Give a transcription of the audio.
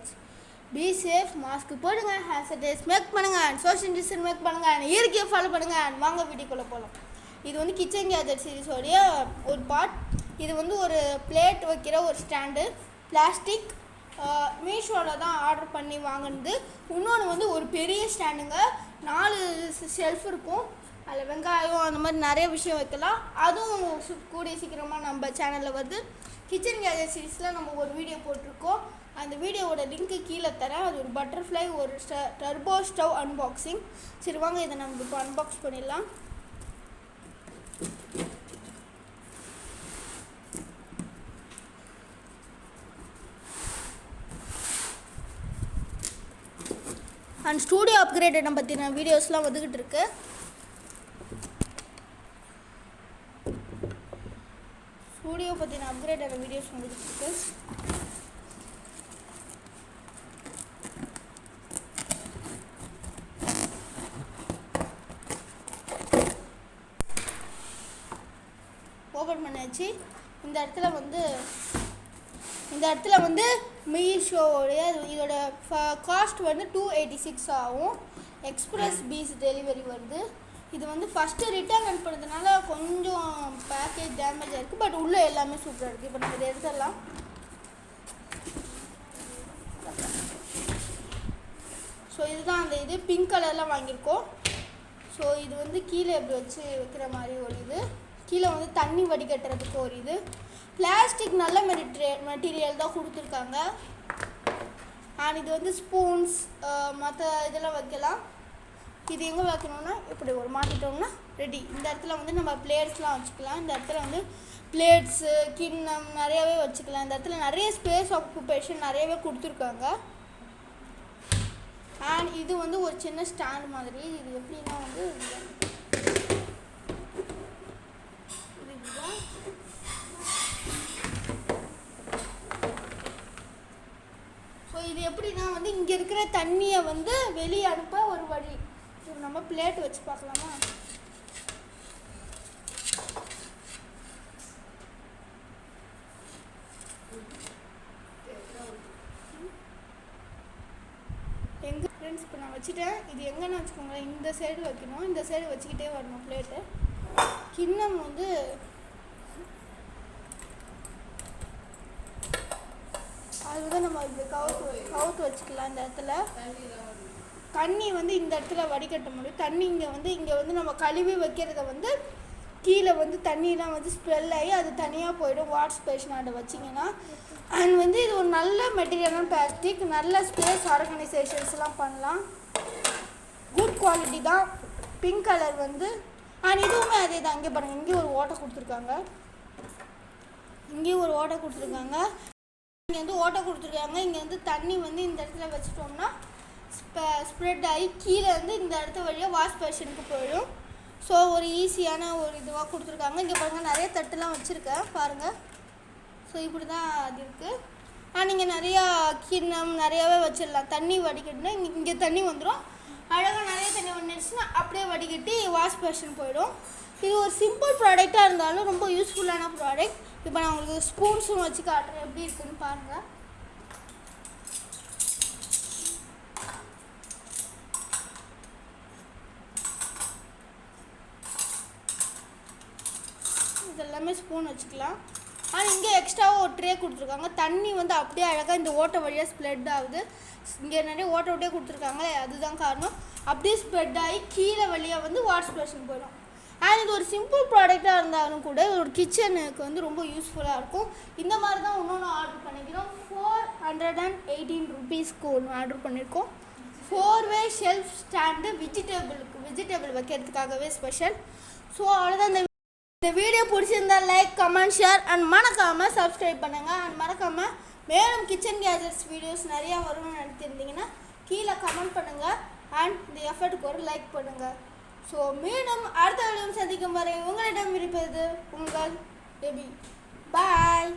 works. Be safe, mask போடுங்க, hand sanitizer make பண்ணுங்க, social distance make பண்ணுங்க, இயற்கையை ஃபாலோ பண்ணுங்க. வாங்க வீடியோக்குள்ள போகலாம். இது வந்து கிச்சன் கேஜெட் சீரிஸோடைய ஒரு பார்ட். இது வந்து ஒரு பிளேட் வைக்கிற ஒரு ஸ்டாண்டு, பிளாஸ்டிக், மீஷோவில் தான் ஆர்டர் பண்ணி வாங்கினது. இன்னொன்று வந்து ஒரு பெரிய ஸ்டாண்டுங்க, 4 ஷெல்ஃப் இருக்கும். அதில் வெங்காயம் அந்த மாதிரி நிறைய விஷயம் வைக்கலாம். அதுவும் கூடிய சீக்கிரமாக நம்ம சேனலில் வருது. கிச்சன் கேஜெட் சீரிஸில் நம்ம ஒரு வீடியோ போட்டிருக்கோம். அந்த வீடியோவோட லிங்க்கு கீழே தரேன். அது ஒரு பட்டர்ஃப்ளை, ஒரு டர்போ ஸ்டவ் அன்பாக்சிங். சரி வாங்க இதை நம்ம இப்போ அன்பாக்ஸ் பண்ணிடலாம். அண்ட் ஸ்டூடியோ அப்கிரேடட் பற்றின வீடியோஸ்லாம் வந்துக்கிட்டு இருக்கு. ஸ்டூடியோ பற்றின அப்கிரேடட் வீடியோஸ் வந்துக்கிட்டு இருக்கு. ஓப்பன் பண்ணியாச்சு. இந்த இடத்துல வந்து மீஷோடைய இதோட காஸ்ட் வந்து 286 ஆகும். எக்ஸ்பிரஸ் பீஸ் டெலிவரி வருது. இது வந்து ஃபஸ்ட்டு ரிட்டர்ன் அனுப்புறதுனால கொஞ்சம் பேக்கேஜ் டேமேஜ் ஆகிருக்கு. பட் உள்ளே எல்லாமே சூப்பராக இருக்குது. இப்போ நம்ம இதை எடுத்துடலாம். ஸோ இதுதான் அந்த இது பிங்க் கலரில் வாங்கியிருக்கோம். ஸோ இது வந்து கீழே எப்படி வச்சு வைக்கிற மாதிரி ஒரு இது, கீழே வந்து தண்ணி வடிகட்டுறதுக்கு ஒரு இது. பிளாஸ்டிக் நல்ல மெட்டீரியல் தான் கொடுத்துருக்காங்க. அண்ட் இது வந்து ஸ்பூன்ஸ் மற்ற இதெல்லாம் வைக்கலாம். இது எங்கே வைக்கணும்னா இப்படி ஒரு மாட்டிட்டோம்னா ரெடி. இந்த இடத்துல வந்து நம்ம பிளேட்ஸ்லாம் வச்சுக்கலாம். இந்த இடத்துல வந்து பிளேட்ஸு, கிண்ணம் நிறையாவே வச்சுக்கலாம். இந்த இடத்துல நிறைய ஸ்பேஸ் ஆக்குபேஷன் நிறையவே கொடுத்துருக்காங்க. அண்ட் இது வந்து ஒரு சின்ன ஸ்டாண்ட் மாதிரி. இது எப்படின்னா வந்து இது எப்படின்னா வந்து இங்கே இருக்கிற தண்ணியை வந்து வெளியே அனுப்ப ஒரு வழி. இப்போ நம்ம பிளேட் வச்சு பார்க்கலாமா? எங்கே ஃப்ரெண்ட்ஸ் இப்போ நான் வச்சுட்டேன். இது எங்கன்னு வச்சுக்கோங்களேன், இந்த சைடு வைக்கணும். இந்த சைடு வச்சுக்கிட்டே வரணும் பிளேட்டு. கிண்ணம் வந்து அது வந்து நம்ம இது கவுத்து வச்சுக்கலாம். இந்த இடத்துல தண்ணி வந்து இந்த இடத்துல வடிகட்ட முடியும். தண்ணி இங்கே வந்து நம்ம கழுவி வைக்கிறத வந்து கீழே வந்து தண்ணியெலாம் வந்து ஸ்ப்ரெல் ஆகி அது தனியாக போயிடும். வாஷ் பேஷனாண்ட வச்சிங்கன்னா. அண்ட் வந்து இது ஒரு நல்ல மெட்டீரியலான பிளாஸ்டிக், நல்ல ஸ்பேஸ் ஆர்கனைசேஷன்ஸ்லாம் பண்ணலாம். குட் குவாலிட்டி தான். பிங்க் கலர் வந்து. அண்ட் இதுவுமே அதே தான். இங்கே பாருங்கள், இங்கே ஒரு ஓட்டை கொடுத்துருக்காங்க. இங்கேயும் ஒரு ஓட்டை கொடுத்துருக்காங்க. இங்கே வந்து ஓட்டை கொடுத்துருக்காங்க. இங்கே வந்து தண்ணி வந்து இந்த இடத்துல வச்சுட்டோம்னா ஸ்ப்ரெட் ஆகி கீழே வந்து இந்த இடத்த வழியாக வாஷ் பேஷனுக்கு போயிடும். ஸோ ஒரு ஈஸியான ஒரு இதுவாக கொடுத்துருக்காங்க. இங்கே பாருங்கள், நிறைய தட்டுலாம் வச்சுருக்கேன் பாருங்கள். ஸோ இப்படி தான் அது இருக்குது. நீங்கள் நிறையா கிண்ணம் நிறையாவே வச்சிடலாம். தண்ணி வடிகட்டினா இங்கே தண்ணி வந்துடும். அழகாக நிறைய தண்ணி வந்துடுச்சுன்னா அப்படியே வடிகட்டி வாஷ் பேஷன் போயிடும். இது ஒரு சிம்பிள் ப்ராடக்டாக இருந்தாலும் ரொம்ப யூஸ்ஃபுல்லான ப்ராடக்ட். இப்போ நான் உங்களுக்கு ஸ்பூன்ஸும் வச்சு காட்டுறேன் எப்படி இருக்குன்னு பாருங்கள். இதெல்லாமே ஸ்பூன் வச்சுக்கலாம். ஆனால் இங்கே எக்ஸ்ட்ராவாக ஒரு ட்ரே கொடுத்துருக்காங்க. தண்ணி வந்து அப்படியே அழகாக இந்த ஓட்டை வழியாக ஸ்ப்ரெட் ஆகுது. இங்கே நிறைய ஓட்டை கொடுத்துருக்காங்க. அதுதான் காரணம். அப்படியே ஸ்ப்ரெட் ஆகி கீழே வழியாக வந்து வாஷ் பேஷன் போயிடும். அண்ட் இது ஒரு சிம்பிள் ப்ராடக்டாக இருந்தாலும் கூட ஒரு கிச்சனுக்கு வந்து ரொம்ப யூஸ்ஃபுல்லாக இருக்கும். இந்த மாதிரி தான் இன்னொன்று ஆர்டர் பண்ணிக்கிறோம். 418 ருபீஸ்க்கு ஒன்று ஆர்டர் பண்ணியிருக்கோம். 4-வே ஷெல்ஃப் ஸ்டாண்டு வெஜிடபிள் வைக்கிறதுக்காகவே ஸ்பெஷல். ஸோ அவ்வளோதான். இந்த வீடியோ பிடிச்சிருந்தால் லைக், கமெண்ட், ஷேர் அண்ட் மறக்காமல் சப்ஸ்கிரைப் பண்ணுங்கள். அண்ட் மறக்காமல் மேலும் கிச்சன் கேஜெட்ஸ் வீடியோஸ் நிறையா வரும்னு நினைத்திருந்தீங்கன்னா கீழே கமெண்ட் பண்ணுங்கள். அண்ட் இந்த எஃபர்ட்டுக்கு ஒரு லைக் பண்ணுங்கள். ஸோ மீண்டும் அடுத்த வீடியோ சந்திக்கும் வரை உங்களிடம் இருப்பது உங்கள் பேபி. பாய்.